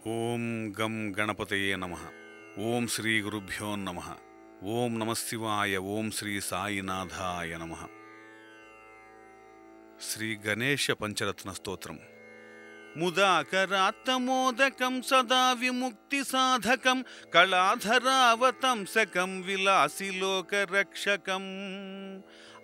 ఓం గం గణపతయే నమః. ఓం శ్రీ గురుభ్యో నమః. ఓం నమఃశివాయ. ఓం శ్రీ సాయినాథాయ నమః. శ్రీ గణేశ పంచరత్న స్తోత్రం. ముదాకరాత్తమోదకం సదా విముక్తి సాధకం కళాధరావతంసకం విలాసిలోకరక్షకం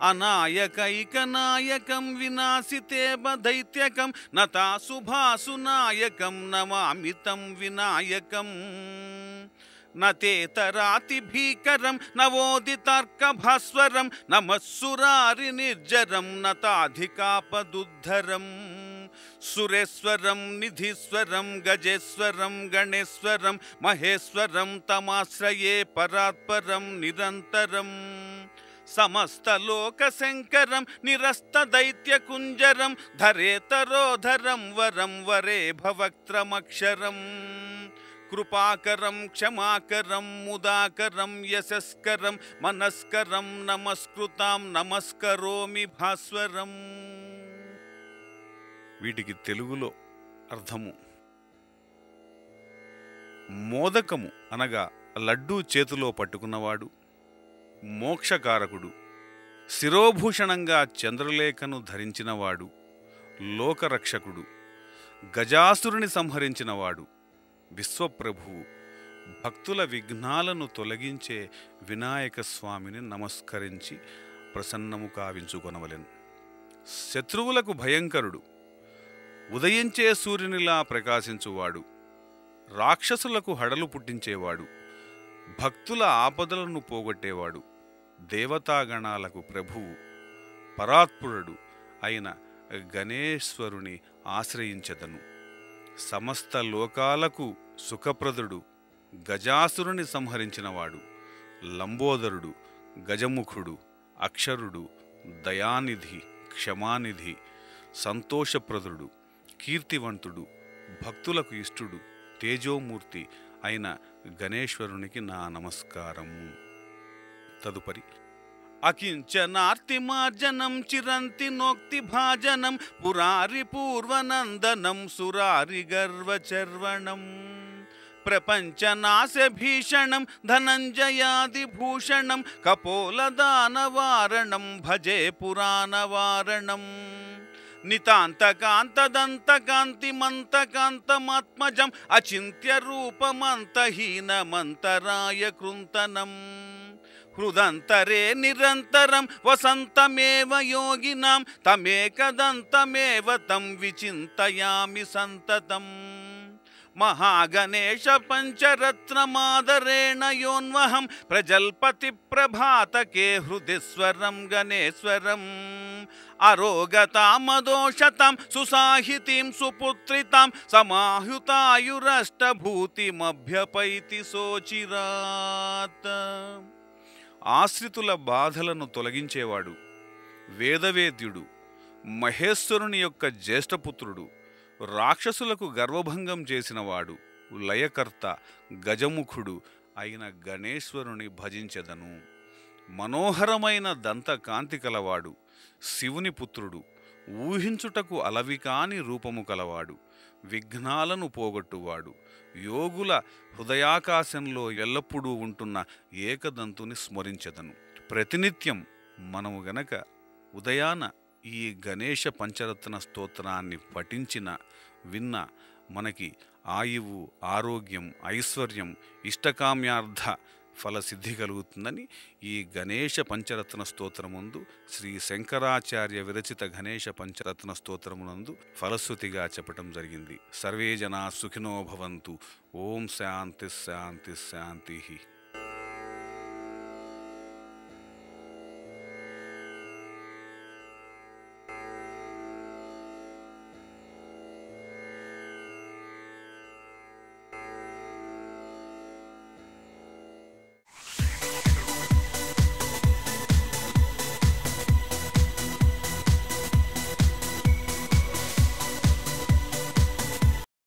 అనాయకైకనాయకం వినాశితేబదైత్యకం నతాశుభాసునాయకం నమామితం వినాయకం నతేతరాతి భీకరం నవోదితార్కభాస్వరం నమస్సురారి నిర్జరం నతాధికాపదుద్ధరం సురేశ్వరం నిధీశ్వరం గజేశ్వరం గణేశ్వరం మహేశ్వరం తమాశ్రయే పరాత్పరం నిరంతరం సమస్తలోకశంకరం నిరస్తదైత్యకుంజరం ధరేతరోధరం వరం వరే భవక్త్రమక్షరం కృపాకరం క్షమాకరం ముదాకరం యశస్కరం మనస్కరం నమస్కృతాం నమస్కరోమి భాస్వరం. వీటికి తెలుగులో అర్థము: మోదకము అనగా లడ్డూ చేతిలో పట్టుకున్నవాడు, మోక్షకారకుడు, శిరోభూషణంగా చంద్రలేఖను ధరించినవాడు, లోకరక్షకుడు, గజాసురుని సంహరించినవాడు, విశ్వప్రభువు, భక్తుల విఘ్నాలను తొలగించే వినాయక స్వామిని నమస్కరించి ప్రసన్నము కావించుకొనవలెను. శత్రువులకు భయంకరుడు, ఉదయించే సూర్యునిలా ప్రకాశించువాడు, రాక్షసులకు హడలు పుట్టించేవాడు, భక్తుల ఆపదలను పోగొట్టేవాడు, దేవతాగణాలకు ప్రభువు, పరాత్పురుడు అయిన గణేశ్వరుని ఆశ్రయించెదను. సమస్త లోకాలకు సుఖప్రదుడు, గజాసురుని సంహరించినవాడు, లంబోదరుడు, గజముఖుడు, అక్షరుడు, దయానిధి, క్షమానిధి, సంతోషప్రదుడు, కీర్తివంతుడు, భక్తులకు ఇష్టుడు, తేజోమూర్తి అయిన గణేశ్వరునికి నా నమస్కారము. తదుపరి: అకించనార్తిమార్జనం చిరంతి నోక్తి భాజనం పురారి పూర్వనందనం సురారి గర్వచర్వణం ప్రపంచనాశభీషణం ధనంజయాదిభూషణం కపోలదానవారణం భజే పురాణవారణం నితాంతకాంతదంతకాంతిమంతకాంతమాత్మజం అచింత్య రూపమంతహీనమంతరాయ కృంతనం హృదంతరే నిరంతరం వసంతమేవ యోగినాం తమేకదంతమేవ తం విచింతయామి సంతతం మహాగణేశ పంచరత్నమాదరేణ యోన్వహం ప్రజల్పతి ప్రభాతకే హృదిస్వరం గణేశ్వరం అరోగతామదోషతాం సుసాహితీం సుపుత్రితాం సమాహుతాయురష్టభూతిమభ్యపైతి సోచిరాత్. ఆశ్రితుల బాధలను తొలగించేవాడు, వేదవేద్యుడు, మహేశ్వరుని యొక్క జ్యేష్ఠపుత్రుడు, రాక్షసులకు గర్వభంగం చేసినవాడు, లయకర్త, గజముఖుడు అయిన గణేశ్వరుని భజించెదను. మనోహరమైన దంతకాంతి కలవాడు, శివుని పుత్రుడు, ఊహించుటకు అలవికాని రూపము కలవాడు, విఘ్నాలను పోగొట్టువాడు, యోగుల హృదయాకాశంలో ఎల్లప్పుడూ ఉంటున్న ఏకదంతుని స్మరించెదను. ప్రతినిత్యం మనము గనక ఉదయాన ఈ గణేశ పంచరత్న స్తోత్రాన్ని పఠించిన విన్న మనకి ఆయువు, ఆరోగ్యం, ఐశ్వర్యం, ఇష్టకామ్యార్థ ఫలసిద్ధి కలుగుతుందని ఈ గణేశ పంచరత్న స్తోత్రముందు శ్రీ శంకరాచార్య విరచిత గణేశ పంచరత్న స్తోత్రమునందు ఫలశ్రుతిగా చెప్పటం జరిగింది. సర్వే జనా సుఖినో భవంతు. ఓం శాంతి శాంతి శాంతి.